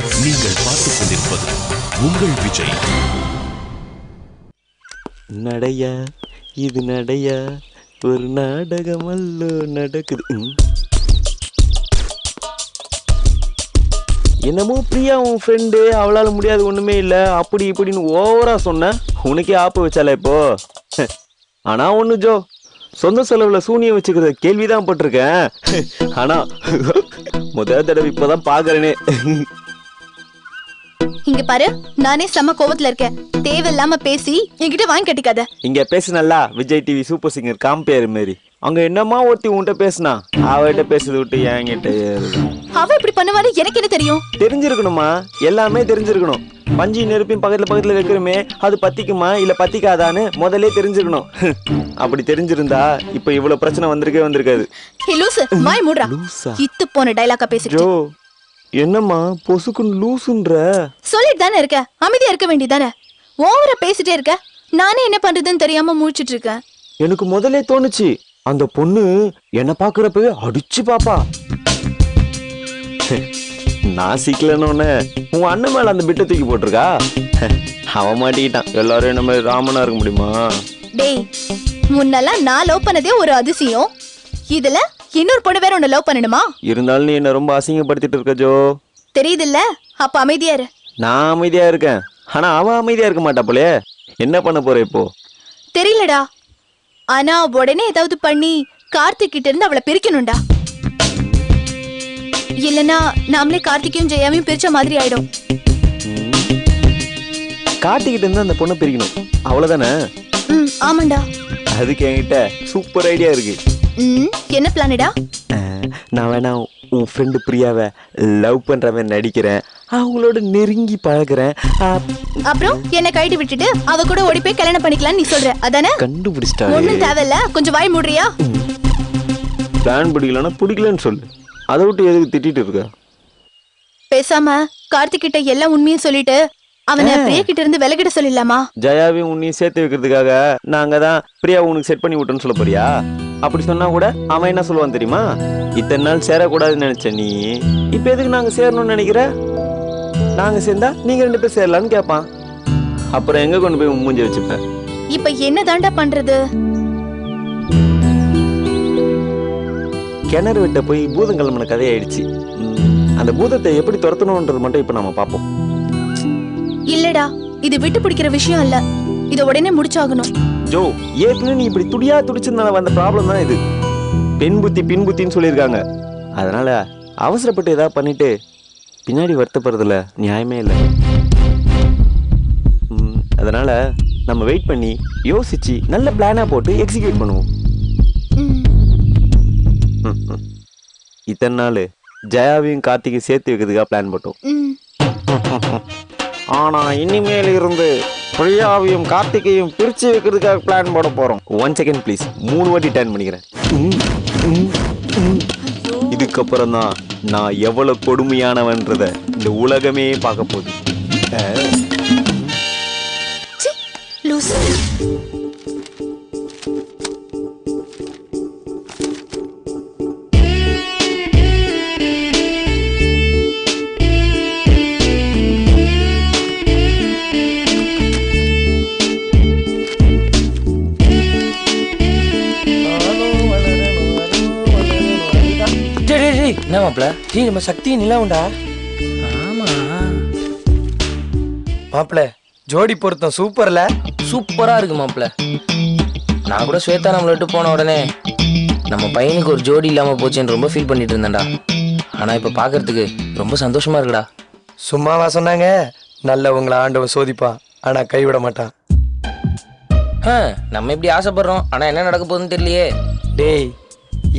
நீங்கள் பார்த்துக் கொண்டிருப்பது உங்கள் விஜய். நடையா இது நடையா, ஒரு நாடகம் அல்லோ நடக்குது. என்னமோ பிரியா உன் ஃப்ரெண்டு, அவளால் முடியாது ஒண்ணுமே இல்லை அப்படி இப்படின்னு ஓவரா சொன்ன. உனக்கே ஆப்பு வச்சால இப்போ. ஆனா ஒண்ணு ஜோ, சொந்த செலவுல சூனியம் வச்சுக்கிறத கேள்விதான் பட்டிருக்கேன். ஆனா முதல் தடவை இப்பதான் பாக்குறேனே. இங்க பாரு, நானே செம்ம கோவத்துல இருக்கேன். தேவையில்லாம பேசி என்கிட்ட வாங்கி கட்டிக்காத. இங்க பேசுனல்ல Vijay TV super singer compere மாரி. அங்க என்னமா ஒருத்தி உன்கிட்ட பேசுனா, அவகிட்ட பேசுறது விட்டு என்கிட்ட அவ இப்படி பண்ணுவான்னு எனக்கு என்ன தெரியும்? தெரிஞ்சிருக்கணுமா, எல்லாமே தெரிஞ்சிருக்கணும். பஞ்சி நெருப்பையும் பக்கத்துல வைக்கிறோமே, அது பத்திக்குமா இல்ல பத்திக்காதான்னு முதல்ல தெரிஞ்சிருக்கணும். அப்படி தெரிஞ்சிருந்தா இப்ப இவ்வளவு பிரச்சனை வந்திருக்காது. லூசு, வாய் மூடுறா. இத்து போன டைலாக்கா பேசிட்டு. ஜோ, என்னம்மா பொசுக்குன்னு லூசுன்ற? சொல்லிட்டு தானே இருக்க, அமைதியா இருக்க வேண்டியதானே. ஓவரா பேசிட்டே இருக்க. நானே என்ன பண்றதுன்னு தெரியாம முழிச்சிட்டு இருக்கேன். எனக்கு முதல்ல தோணுச்சு, அந்த பொண்ணு என்ன பாக்குறப்பவே அடிச்சு பாப்பா. நான் சீக்கலன்னு உன் அண்ணன் மேல அந்த பிட்ட தூக்கி போட்டிருக்கா. அவன் மாட்டிக்கிட்டான். எல்லாரும் என்ன மாதிரி ராமனா இருக்க முடியுமா? டேய், முன்னெல்லாம் நான் லவ் பண்ணதே ஒரு அதிசயம். இதுல இன்னொரு பொண்ணு வேற உன்னை லவ் பண்ணணுமா? இருந்தாலும் நீ என்ன ரொம்ப அசிங்கப்படுத்திட்டு இருக்க ஜோ. தெரியுதுல்ல, அப்ப அமைதியா இரு. நான் அமைதியா இருக்கேன், ஆனா அவன் அமைதியா இருக்க மாட்டா போலே. என்ன பண்ண போற இப்போ? தெரியலடா, ஆனா உடனே ஏதாவது பண்ணி கார்த்திக் கிட்ட இருந்து அவளை பிரிக்கணும்டா. இல்லனா நாமளே கார்த்திகையும் ஜெயாவையும் பிரிச்ச மாதிரி ஆயிடும். கார்த்திகிட்ட இருந்து அந்த பொண்ணை பிரிக்கணும், அவ்வளவுதானே? ஆமாண்டா. அதுக்கு என்கிட்ட சூப்பர் ஐடியா இருக்கு. என்ன பிளானடா? நான் வேணா உன் ஃப்ரெண்டு பிரியாவை லவ் பண்றவன் நடிக்கிறேன், அவங்களோட நெருங்கி பழகுறேன். அப்புறம் என்ன கைட்டு விட்டுட்டு அவ கூட ஓடி போய் கல்யாணம் பண்ணிக்கலாம்னு நீ சொல்ற, அதானே? கண்டுபிடிச்சிட்டா. ஒண்ணும் தேவையில்ல, கொஞ்சம் வாய் மூடுறியா? பிளான் பிடிக்கலன்னா பிடிக்கலன்னு சொல்லு. அதை விட்டு எதுக்கு திட்டிட்டு இருக்க? பேசாம கார்த்திக் கிட்ட எல்லா உண்மையும் சொல்லிட்டு அவனை பிரியா கிட்ட இருந்து விலகிட சொல்லிடலாமா? ஜெயாவையும் உன்னையும் சேர்த்து வைக்கிறதுக்காக நாங்க தான் பிரியா உனக்கு செட் பண்ணி விட்டோன்னு சொல்ல போறியா? அப்படி சொன்னா கூட அவன் என்ன சொல்லுவான் தெரியுமா? இத்தனை நாள் சேரக்கூடாதுன்னு நினைச்ச நீ இப்ப எதுக்கு நாங்க சேரணும்னு நினைக்கிற? நாங்க சேர்ந்தா நீங்க 2 பேர் சேரலான்னு கேட்பான். அப்புறம் எங்க கொண்டு போய் மூஞ்சி வச்சுப்ப? இப்ப என்ன தாண்டா பண்றது? கிணறு விட்ட போய் பூதம் கிளம்பின கதையாயிடுச்சு. அந்த பூதத்தை எப்படி துரத்தணும்ன்றது மட்டும் இப்ப நாம பாப்போம். இல்லடா, இது விட்டு பிடிக்கிற விஷயம் இல்ல. இத உடனே முடிச்சாகணும். ஜோ, ஏற்கனவே நீ இப்படி துடியா துடிச்சதுனால வந்த ப்ராப்ளம் தான் இது. பெண் புத்தி பின் புத்தின்னு சொல்லியிருக்காங்க. அதனால அவசரப்பட்டு ஏதாவது பண்ணிட்டு பின்னாடி வருத்தப்படுறதுல நியாயமே இல்லை. அதனால நம்ம வெயிட் பண்ணி யோசிச்சு நல்ல பிளானா போட்டு எக்ஸிக்யூட் பண்ணுவோம். இத்தனை நாள் ஜெயாவையும் கார்த்திகையும் சேர்த்து வைக்கிறதுக்காக பிளான் போட்டோம். ஆனா இனிமேல் இருந்து பிரியாவையும் கார்த்திகையும் பிரிச்சு வைக்கிறதுக்காக பிளான் போட போறோம். 1 செகண்ட் ப்ளீஸ். 3 வாட்டி டர்ன் பண்ணிக்கிறேன். இதுக்கப்புறம் தான் நான் எவ்வளவு கொடுமையானவன்றத இந்த உலகமே பார்க்க போகுது. என்ன மாப்பிள்ள, டீ நம்ம சக்தி நிலா உண்டா? ஆமா மாப்பிள்ள, ஜோடி பொருத்தம் சூப்பர்ல. சூப்பரா இருக்கு மாப்பிள்ள. நான் கூட ஸ்வேதா நம்மள விட்டு போன உடனே நம்ம பையனுக்கு ஒரு ஜோடி இல்லாம போச்சேன்னு ரொம்ப ஃபீல் பண்ணிட்டு இருந்தேன்டா. ஆனா இப்ப பாக்குறதுக்கு ரொம்ப சந்தோஷமா இருக்குடா. சும்மாவா சொன்னாங்க? நல்லவங்களை ஆண்டவன் சோதிப்பான், ஆனா கைவிட மாட்டான். நம்ம எப்படி ஆசைப்படுறோம், ஆனா என்ன நடக்க போகுதுன்னு தெரியலையே. டேய்,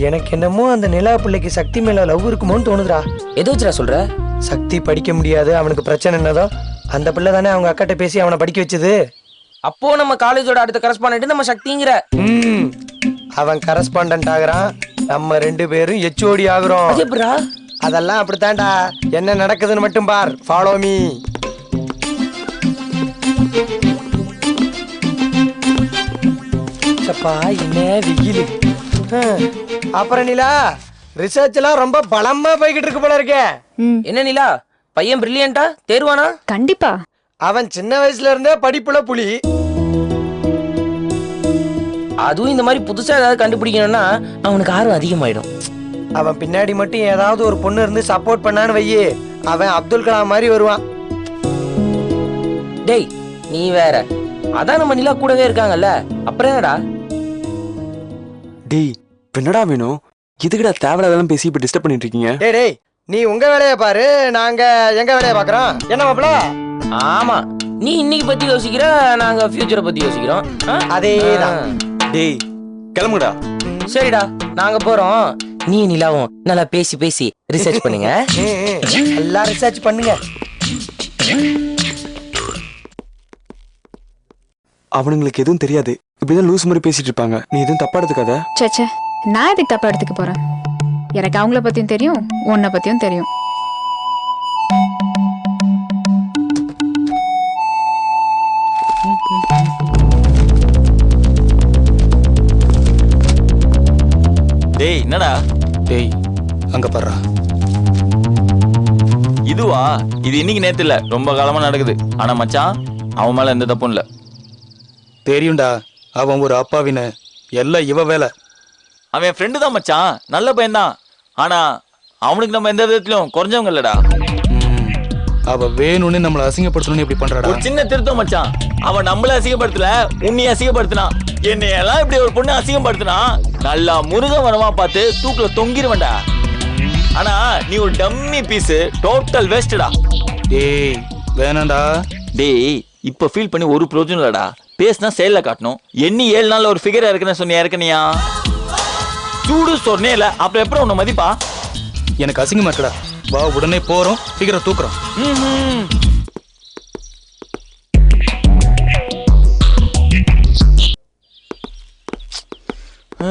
எனக்கு என்னமோ அந்த நிலா பிள்ளைக்கு சக்தி மேல லவ் இருக்குமோன்னு தோணுதுடா. எது வச்சுடா சொல்ற? சக்தி படிக்க முடியாது, அவனுக்கு பிரச்சனை என்னதோ அந்த பிள்ளை தானே அவங்க அக்காட்ட பேசி அவனை படிக்க வச்சது. அப்போ நம்ம காலேஜோட அடுத்த கரஸ்பாண்டன்ட் நம்ம சக்திங்கிற. அவன் கரஸ்பாண்டன்ட் ஆகுறான், நம்ம 2 பேரும் HOD ஆகுறோம். அதெல்லாம் அப்படித்தான்டா. என்ன நடக்குதுன்னு மட்டும் பார். Follow me. சப்பா, என்ன வெயில். அப்புறம் நிலா, ரிசர்ச் எல்லாம் ரொம்ப பலமா போய்கிட்டு இருக்கு போல இருக்கே. என்ன நிலா, பையன் பிரில்லியண்டா தேர்வானா? கண்டிப்பா. அவன் சின்ன வயசுல இருந்தே படிப்புல புலி. அதுவும் இந்த மாதிரி புதுசா ஏதாவது கண்டுபிடிக்கணும்னா அவனுக்கு ஆர்வம் அதிகமாயிடும். அவன் பின்னாடி மட்டும் ஏதாவது ஒரு பொண்ணு இருந்து சப்போர்ட் பண்ணான்னு வையே, அவன் அப்துல் கலாம் மாதிரி வருவான். டேய் நீ வேற, அதான் நம்ம நிலா கூடவே இருக்காங்கல்ல, அப்புறம் என்னடா? டேய் என்னடா வேணும்? எதுக்குடா தேவையில்லாதெல்லாம் பேசி இப்ப டிஸ்டர்ப் பண்ணிட்டு இருக்கீங்க? டேய் டேய், நீ உங்க வேலையை பாரு, நாங்க எங்க வேலையை பாக்குறோம். என்ன மாப்பிள? ஆமா, நீ இன்னைக்கு பத்தி யோசிக்கிற, நாங்க ஃபியூச்சரை பத்தி யோசிக்கிறோம். அதேதான். டேய் கிளம்புடா. சரிடா நாங்க போறோம். நீ நிலாவும் நல்லா பேசி பேசி ரிசர்ச் பண்ணுங்க. எல்லாம் ரிசர்ச் பண்ணுங்க. அவனுங்களுக்கு எதுவும் தெரியாது, இப்படிதான் லூஸ் மாதிரி பேசிட்டு இருப்பாங்க. நீ எதுவும் தப்பா எடுத்துக்காத. சேச்சே, நான் எதுக்கு தப்பா எடுத்துக்க போறேன்? எனக்கு அவங்கள பத்தியும் தெரியும், உன்னை பத்தியும் தெரியும். டேய் என்னடா? டேய் அங்க பாருடா. இதுவா? இது இன்னைக்கு நேத்து இல்ல, ரொம்ப காலமா நடக்குது. ஆனா மச்சான், அவன் மேல எந்த தப்பும் இல்ல. தெரியும்டா, அவன் ஒரு அப்பாவின, எல்லாம் இவ வேலை. அவன் என் ஃப்ரெண்டு தான் மச்சான், நல்ல பையன் தான். ஆனா அவனுக்கு நம்ம எந்த விதத்திலும் குறைஞ்சவங்க இல்லடா. அவ வேணும்னு நம்மள அசிங்கப்படுத்தணும்னு இப்படி பண்றாடா. ஒரு சின்ன திருத்தம் மச்சான், அவன் நம்மள அசிங்கப்படுத்தல, உன்னைய அசிங்கப்படுத்தினான். என்னையெல்லாம் இப்படி ஒரு பொண்ணு அசிங்கப்படுத்தினா நல்லா முருகவனமா பார்த்து தூக்குல தொங்கிருவேன்டா. ஆனா நீ ஒரு டம்மி பீஸ், டோட்டல் வேஸ்டடா. டேய் வேணாம்டா. டேய் இப்ப ஃபீல் பண்ணி ஒரு பிரயோஜனம் இல்லடா. பேசினா செயல்ல காட்டணும். எண்ணி 7 நாள்ல ஒரு ஃபிகரா இருக்குன்னு சொன்னியா, இருக்கனியா? சூடு சொன்னே இல்ல, அப்புறம் எப்படி உன்னை மதிப்பா? எனக்கு அசிங்கமா இருக்கடா. வா உடனே போறோம், ஃபிகரை தூக்குறோம்.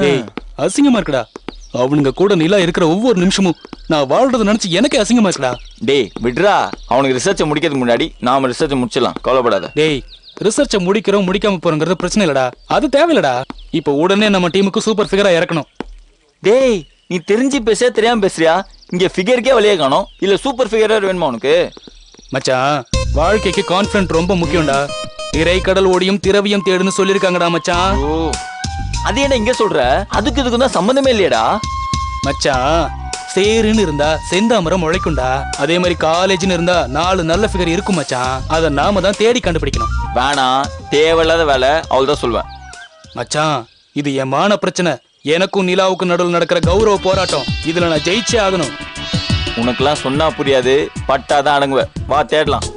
டேய் அசிங்கமா இருக்குடா. அவனுங்க கூட நிலா இருக்கிற ஒவ்வொரு நிமிஷமும் நான் வாழ்றத நினைச்சு எனக்கே அசிங்கமா இருக்குடா. டேய் விட்ரா, அவனுக்கு ரிசர்ச்சை முடிக்கிறதுக்கு முன்னாடி நாம ரிசர்ச்சை முடிச்சிடலாம், கவலைப்படாத. டேய் ரிசர்ச்சை முடிக்கிறோம் முடிக்காம போறோங்கிறது பிரச்சனை இல்லடா, அது தேவையில்லடா. இப்ப உடனே நம்ம டீமுக்கு சூப்பர் ஃபிகரா இறக்கணும். டேய் நீ தெரிஞ்சு பேச தெரியாம பேசுறியா? இங்க ஃபிகருக்கே வழியே காணோம், இல்ல சூப்பர் ஃபிகரா வேணுமா உனக்கு? மச்சான் வாழ்க்கைக்கு கான்ஃபிடன்ட் ரொம்ப முக்கியம்டா. திரை கடல் ஓடியும் திரவியம் தேடுன்னு சொல்லிருக்காங்கடா மச்சான். ஓ அது என்ன இங்க சொல்ற? அதுக்கு இதுக்கு தான் சம்பந்தமே இல்லையடா மச்சான். சேருன்னு இருந்தா செந்தாமரம் முளைக்கும்டா. அதே மாதிரி காலேஜ்னு இருந்தா 4 நல்ல ஃபிகர் இருக்கும் மச்சான். அத நாம தான் தேடி கண்டுபிடிக்கணும். வேணாம், தேவையில்லாத வேலை, அவள்தான் சொல்வேன். மச்சான் இது என் மான பிரச்சனை. எனக்கும் நிலாவுக்கும் நடுவில் நடக்கிற கௌரவ போராட்டம். இதுல நான் ஜெயிச்சே ஆகணும். உனக்கெல்லாம் சொன்னா புரியாது, பட்டாதான் அடங்குவ. வா தேடலாம்.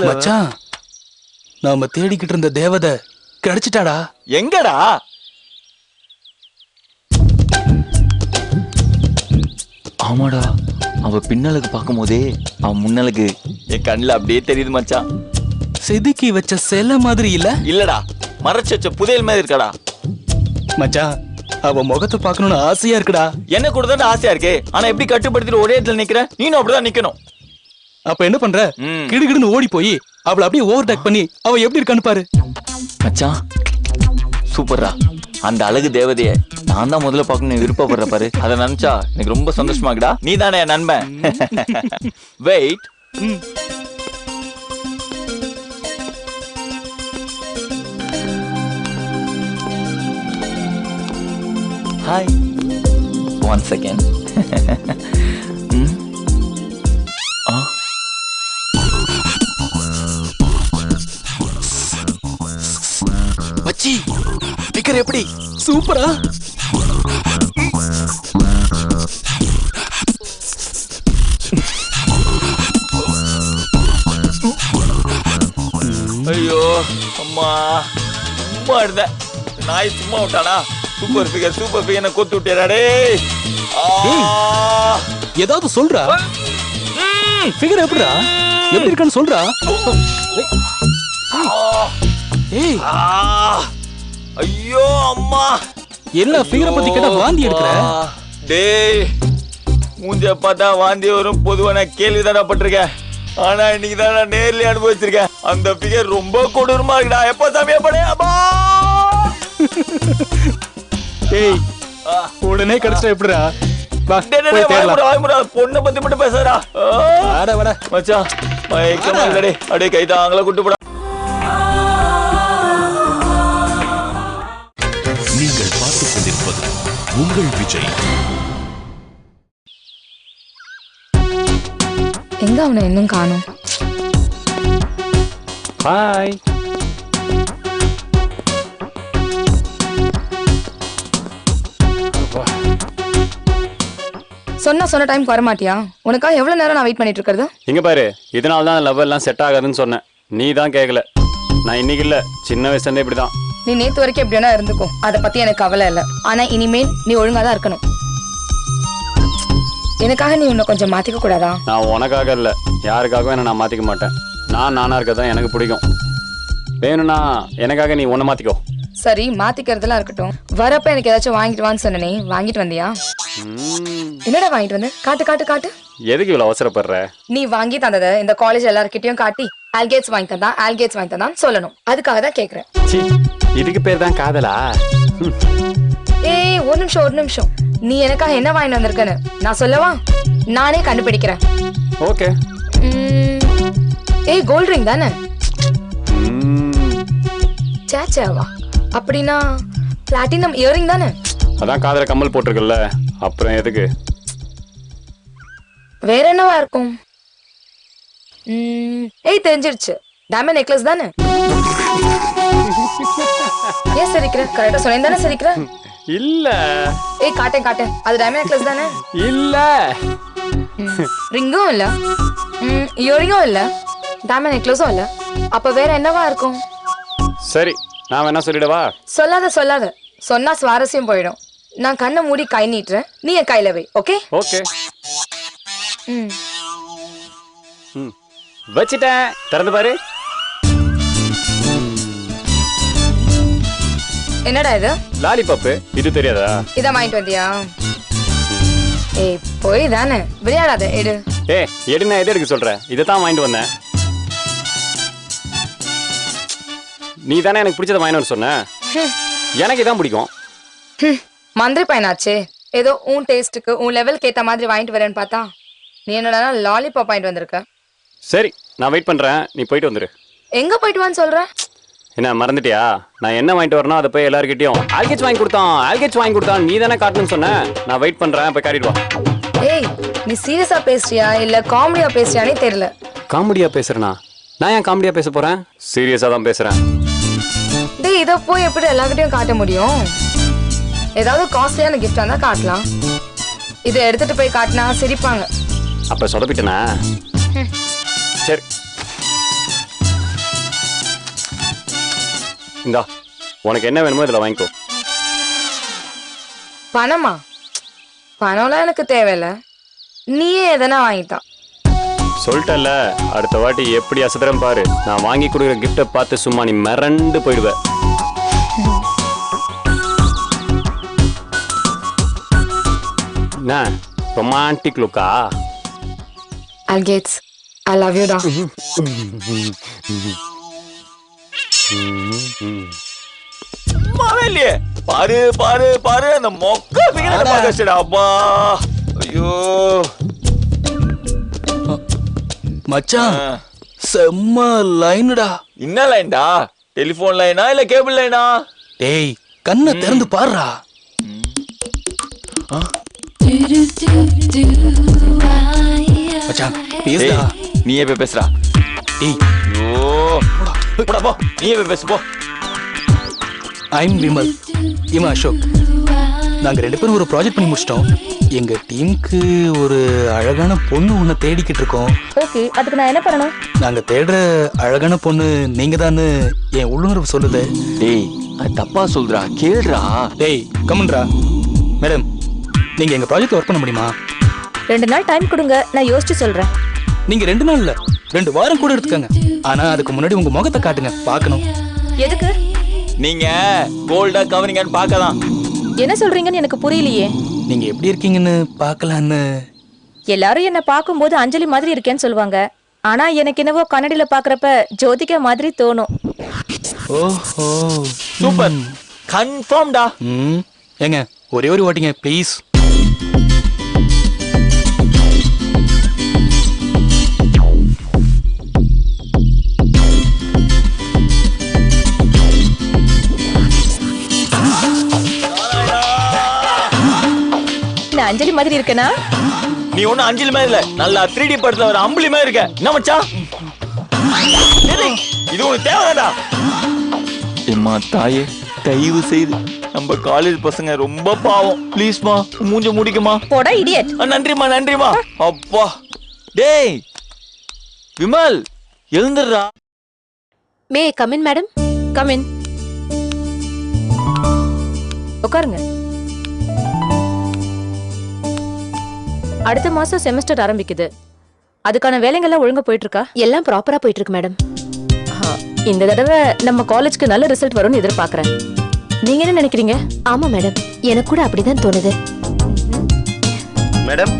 மச்சான் நாம தேடிக்கிட்டு இருந்த தேவதை கிடைச்சிட்டாடா. எங்கடா? ஆமாடா, அவ பின்னலுக்கு பார்க்கும் போதே அவன் முன்னலுக்கு என் கண்ணுல அப்படியே தெரியுது மச்சான். செதுக்கி வச்ச சிலை மாதிரி இல்ல? இல்லடா, மறைச்சு வச்ச புதையல் மாதிரி இருக்கடா. மச்சான் அவ முகத்தை பார்க்கணும்னு ஆசையா இருக்குடா. என்ன கூட தான் ஆசையா இருக்கு, ஆனா எப்படி கட்டுப்படுத்திட்டு ஒரே இடத்துல நிக்கிற? நீனும் அப்படிதான் நிக்கணும். அப்ப என்ன பண்ற? கிடுகிடுன்னு ஓடி போய் அவளை அப்படியே ஓவர்டேக் பண்ணி அவ எப்படி இருக்கான்னு பாரு. மச்சான் சூப்பர்ரா, அந்த அழகு தேவதைய நான் தான் முதல்ல பார்க்கணும் விருப்பப்படுற பாரு. அதை நினைச்சா எனக்கு ரொம்ப சந்தோஷமாக்குடா. நீ தானே என் நண்பன். வெயிட். Hi, 1 second. மச்சி பிகர் எப்படி? சூப்பரா. ஐயோ அம்மா, சும்மா இருந்த நாய் சும்மா விட்டானா? சூப்பர் ஃபிகர் கொத்து விட்டாடே. ஏதாவது சொல்றா. ஃபிகர் எப்படிடா? எப்படி இருக்கான்னு சொல்றா. ஏய் ஐயோ அம்மா, எல்லா ஃபிகரை பத்தி கேட்டா வாந்தி எடுக்கற. டேய் மூஞ்ச பார்த்தா வாந்தி வரும், பொதுவா நான் கேள்விதானா பட்டிருக்கேன். ஆனா இன்னைக்கு தான் நான் நேர்ல அனுபவிச்சிருக்கேன். அந்த ஃபிகர் ரொம்ப கொடூரமா இருக்குடா. எப்ப சாமியா படே அப்பா. டேய் உடனே கிடைச்சா எப்படிடா வா போய் தேடலாம். பொண்ணை பத்தி மட்டும் பேசுறா. வாடா வாடா மச்சான் மயக்கமா இல்லடே, அப்படியே கைதாங்கள கூட்டு போடா. நீங்கள் பார்த்துக் கொண்டிருப்பது உங்கள் விஜய். எங்க அவனை இன்னும் காணோம்? பாய். சொன்ன டைம்க்கு வர மாட்டியா? உனக்காக எவ்வளவு நேரம் நான் வெயிட் பண்ணிட்டு இருக்கிறது? இங்க பாரு, இதனால தான் லவ் எல்லாம் செட் ஆகாதுன்னு சொன்னேன். நீ தான் கேட்கல. நான் இன்னைக்கு இல்ல, சின்ன வயசுல இருந்தே இப்படிதான். நீ நேத்து வரைக்கும் எப்படி வேணா இருந்துக்கோ, அதை பத்தி எனக்கு கவலை இல்லை. ஆனா இனிமேல் நீ ஒழுங்கா தான் இருக்கணும். எனக்காக நீ உன்னை கொஞ்சம் மாத்திக்க கூடாதா? நான் உனக்காக இல்ல, யாருக்காகவும் என்ன நான் மாத்திக்க மாட்டேன். நானா இருக்கதான் எனக்கு பிடிக்கும். வேணும்னா எனக்காக நீ உன்னை மாத்திக்கோ. சரி, மாத்திக்கிறதுலாம் இருக்கட்டும். வரப்ப எனக்கு ஏதாச்சும் வாங்கிட்டு வான்னு சொன்னனே, வாங்கிட்டு வந்தியா? என்னடா வாங்கிட்டு வந்த? காட்டு காட்டு காட்டு. எதுக்கு இவ்வளவு அவசரப்படுற? நீ வாங்கி தந்ததை இந்த காலேஜ் எல்லார்கிட்டயும் காட்டி ஆல்கேட்ஸ் வாங்கி தந்தான் சொல்லணும். அதுக்காக தான் கேக்குறேன். இதுக்கு பேர் தான் காதலா? ஏய் ஒரு நிமிஷம். நீ எனக்காக என்ன வாங்கிட்டு வந்திருக்கன்னு நான் சொல்லவா? நானே கண்டுபிடிக்கிறேன். ஓகே. ஏய் கோல்ட் ரிங் தானே? சேச்சாவா? அப்படின்னா பிளாட்டினம் இயரிங் தானே? அதான் காதல கம்மல் போட்டிருக்கல, அப்புறம் எதுக்கு? வேற என்னவா இருக்கும்? ஏய் தெரிஞ்சிருச்சு, டைமண்ட் நெக்லஸ் தானே? ஏன் சிரிக்கிற? கரெக்டா சொன்னேன் தானே சிரிக்கிற? இல்ல. ஏய் காட்டேன், அது டைமண்ட் நெக்லஸ் தானே? இல்ல. ரிங்கும் இல்ல, இயரிங்கும் இல்ல, டைமண்ட் நெக்லஸும் இல்ல. அப்ப வேற என்னவா இருக்கும்? சரி, நான் வேணா சொல்லிடவா? சொல்லாத. சொன்னா சுவாரஸ்யம் போயிடும். நான் கண்ணை மூடி கை நீட்டுறேன், நீ என் கையில வை. Okay okay. வச்சிட்டேன், திறந்து பாரு. என்னடா இது? லாலிபாப்பு. இது தெரியாதா? இத வாங்கிட்டு வந்தியா? ஏய் போய் தானே விளையாடாத, எடு. எடுனா எது எடுக்க சொல்ற? இதைத்தான் வாங்கிட்டு வந்தேன். நீ தானே எனக்கு பிடிச்சத வாங்கிட்டு சொன்ன. எனக்கு இதான் பிடிக்கும். மந்திரி பையனாச்சே, ஏதோ உன் டேஸ்ட்டுக்கு உன் லெவலுக்கு ஏத்த மாதிரி வாங்கிட்டு வரேன்னு பார்த்தா நீ என்னடா லாலிபாப் வாங்கிட்டு வந்திருக்க. சரி, நான் வெயிட் பண்றேன், நீ போயிட்டு வந்துரு. எங்க போயிட்டு வான்னு சொல்ற? என்ன மறந்துட்டியா? நான் என்ன வாங்கிட்டு வரணும் அதை போய் எல்லார்கிட்டயும் ஆல்கேட்ஸ் வாங்கி கொடுத்தான் நீ தானே காட்டணும்னு சொன்ன. நான் வெயிட் பண்றேன், போய் காட்டிட்டு வா. ஏய் நீ சீரியஸா பேசுறியா இல்ல காமெடியா பேசுறியானே தெரியல. காமெடியா பேசுறேனா? நான் ஏன் காமெடியா பேச போறேன்? சீரியஸா தான் பேசுறேன். டேய் இத போய் எப்படி எல்லார்கிட்டயும் காட்ட முடியும்? ஏதாவது காஸ்ட்லியான கிஃப்டா இருந்தா காட்டலாம். இதை எடுத்துட்டு போய் காட்டினா சிரிப்பாங்க. அப்ப சொதப்பிட்டனா? சரி இந்தா, உனக்கு என்ன வேணுமோ இதுல வாங்கிக்கோ. பணமா? பணம்லாம் எனக்கு தேவையில்ல, நீயே எதனா வாங்கிட்டா. சொல்லிட்டல, அடுத்த வாட்டி எப்படி அசதுறேன் பாரு. நான் வாங்கி கொடுக்குற கிஃப்டை பார்த்து சும்மா நீ மிரண்டு போயிடுவ. என்ன ரொமான்டிக் லுக்கா? ஆல்கேட்ஸ் ஐ லவ் யூ டா. மாவேலியே பாரு பாரு பாரு, அந்த மொக்க பிகனத பாக்கச்சடா. அப்பா ஐயோ மச்சான், செம்ம லைன்டா. என்ன லைன்டா? டெலிபோன் லைனா இல்ல கேபிள் லைனா? டேய் கண்ணை திறந்து பாருடா. மச்சான் பேசுடா. நீயே போய் பேசுடா. டேய் ஐயோ போடா போ, நீயே போய் பேசு போ. ஐம் விமல், இவன் அசோக். நாங்க 2 பேரும் ஒரு ப்ராஜெக்ட் பண்ணி முடிச்சிட்டோம். எங்க டீமுக்கு ஒரு அழகான பொண்ணு ஒண்ணு தேடிக்கிட்டு இருக்கோம். ஓகே, அதுக்கு நான் என்ன பண்ணணும்? நாங்க தேடுற அழகான பொண்ணு நீங்க தான்னு என் உள்ளுணர்வு சொல்லுது. டேய் அது தப்பா சொல்றா, கேளுடா. டேய் கமன்ரா. மேடம், நீங்க எங்க ப்ராஜெக்ட்ல ஒர்க் பண்ண முடியுமா? 2 நாள் டைம் கொடுங்க, நான் யோசிச்சு சொல்றேன். நீங்க 2 நாள் இல்ல, 2 வாரம் கூட எடுத்துக்கங்க. ஆனா அதுக்கு முன்னாடி உங்க முகத்தை காட்டுங்க, பார்க்கணும். எதுக்கு? நீங்க கோல்டா கவரிங்கன்னு பார்க்கலாம். என்ன சொல்றீங்கன்னு எனக்கு புரியலையே. நீங்க எப்படி இருக்கீங்கன்னு பார்க்கலான்னு. எல்லாரும் என்ன பார்க்கும்போது அஞ்சலி மாதிரி இருக்கேன்னு சொல்லுவாங்க. ஆனா எனக்கு என்னவோ கண்ணாடியில பாக்குறப்ப ஜோதிகா மாதிரி தோணும். ஓஹோ சூப்பர், கன்ஃபார்ம்டா. ஏங்க ஒரே ஒரு வாட்டிங்க ப்ளீஸ். நான் அஞ்சலி மாதிரி இருக்கேனா? நீ ஒன்னும் அஞ்சலி மாதிரி இல்ல, நல்லா 3D படத்துல ஒரு அம்புலி மாதிரி இருக்க. என்ன மச்சான் இது உனக்கு தேவைடா. எம்மா தாயே, தயவு செய்து நம்ம காலேஜ் பசங்க ரொம்ப பாவம், ப்ளீஸ்மா மூஞ்ச முடிக்குமா. போடா இடியட். நன்றிமா நன்றிமா. அப்பா டேய் விமல் எழுந்துடுறா. May come in madam. Come in. உட்காருங்க. அடுத்த மாசம் செமஸ்டர் ஆரம்பிக்குது. அதுக்கான வேலைங்கள்லாம் ஒழுங்கா போயிட்டு இருக்கா? எல்லாம் ப்ராப்பரா போயிட்டு இருக்கு மேடம். இந்த தடவை நம்ம காலேஜ்க்கு நல்ல ரிசல்ட் வரும்னு எதிர்பார்க்கறேன். நீங்க என்ன நினைக்கிறீங்க? ஆமா மேடம், எனக்கு கூட அப்படிதான் தோணுது. மேடம்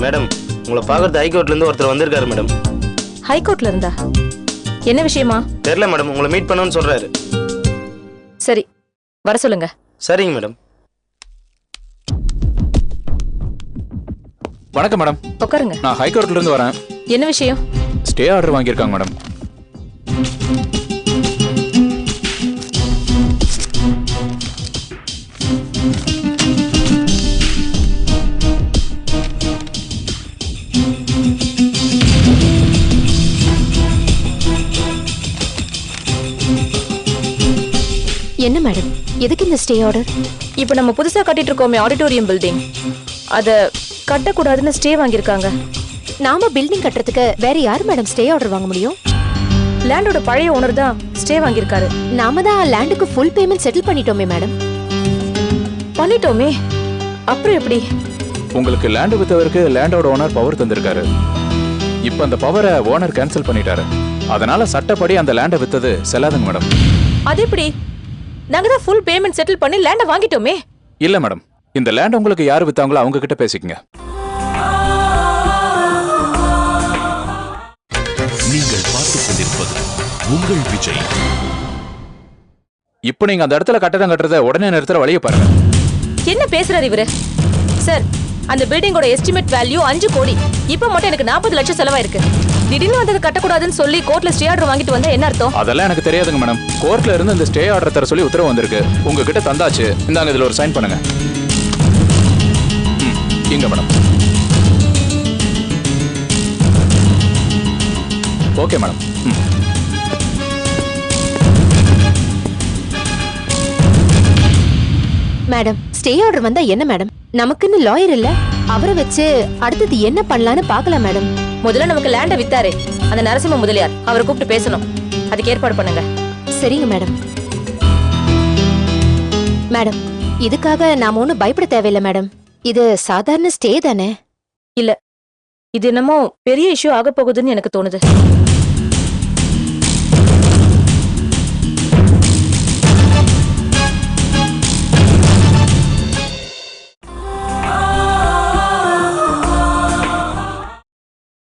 மேடம் உங்களை பார்க்கறது ஹைகோர்ட்ல இருந்து ஒருத்தர் வந்திருக்காரு மேடம். ஹைகோர்ட்ல இருந்தா? என்ன விஷயமா? தெரியல மேடம், உங்களை மீட் பண்ணணும்னு சொல்றாரு. சரி, வர சொல்லுங்க. சரிங்க மேடம். வணக்கம் மேடம். உட்காருங்க. நான் ஹைகோர்ட்ல இருந்து வரேன். என்ன விஷயம்? ஸ்டே ஆர்டர் வாங்கியிருக்காங்க மேடம். என்ன மேடம், எதுக்கு இந்த ஸ்டே ஆர்டர்? இப்போ நம்ம புதுசா கட்டிட்டு இருக்கோமே ஆடிட்டோரியம் பில்டிங், அத கட்டக்கூடாதுன்னு ஸ்டே வாங்கியிருக்காங்க. நாம பில்டிங் கட்டுறதுக்கு வேற யார் மேடம் ஸ்டே ஆர்டர் வாங்க முடியும்? லேண்டோட பழைய ஓனர் தான் ஸ்டே வாங்கியிருக்காரு. நாம தான் லேண்டுக்கு ஃபுல் பேமெண்ட் செட்டில் பண்ணிட்டோமே மேடம். பண்ணிட்டோமே, அப்புறம் எப்படி? உங்களுக்கு லேண்ட் வித்தவருக்கு லேண்டோட ஓனர் பவர் தந்திருக்காரு. இப்போ அந்த பவரை ஓனர் கேன்சல் பண்ணிட்டாரு. அதனால சட்டப்படி அந்த லேண்டை வித்தது செல்லாதுங்க மேடம். அது எப்படி? நாங்க தான் ஃபுல் பேமெண்ட் செட்டில் பண்ணி லேண்டை வாங்கிட்டோமே. இல்ல மேடம், இந்த லேண்ட் உங்களுக்கு யார் வித்தாங்களோ அவங்க கிட்ட பேசிக்கங்க. நீங்கள் பார்த்துக் கொண்டிருப்பது உங்கள் விஜய். இப்போ நீங்க அந்த இடத்துல கட்டடம் கட்டுறத உடனே நிறுத்துற வழியை பாருங்க. என்ன பேசுறாரு இவரு? சார், அந்த பில்டிங்கோட எஸ்டிமேட் வேல்யூ 5 கோடி. இப்போ மட்டும் எனக்கு 40 லட்சம் செலவாயிருக்கு. திடீர்னு வந்தது கட்டக்கூடாதுன்னு சொல்லி கோர்ட்ல ஸ்டே ஆர்டர் வாங்கிட்டு வந்தா என்ன அர்த்தம்? அதெல்லாம் எனக்கு தெரியாதுங்க மேடம். கோர்ட்ல இருந்து இந்த ஸ்டே ஆர்டர் தர சொல்லி உத்தரவு வந்திருக்கு. உங்ககிட்ட தந்தாச்சு. இந்தாங்க, இதுல ஒரு சைன் பண்ணுங்க. இங்க madam. Okay madam. Madam, stay order வந்தா என்ன மேடம்? நமக்குன்னு லாயர் இல்ல, அவரை வச்சு அடுத்தது என்ன பண்ணலான்னு பார்க்கலாம் மேடம். முதல்ல நமக்கு லேண்ட வித்தாரு அந்த நரசிம்ம முதலியார், அவரை கூப்பிட்டு பேசணும். அதுக்கு ஏற்பாடு பண்ணுங்க. சரிங்க மேடம். மேடம், இதுக்காக நாம ஒன்னும் பயப்பட தேவையில்லை மேடம். இது சாதாரண ஸ்டே தானே? இல்ல, இது என்னமோ பெரிய இஷ்யூ ஆக போகுதுன்னு எனக்கு தோணுது.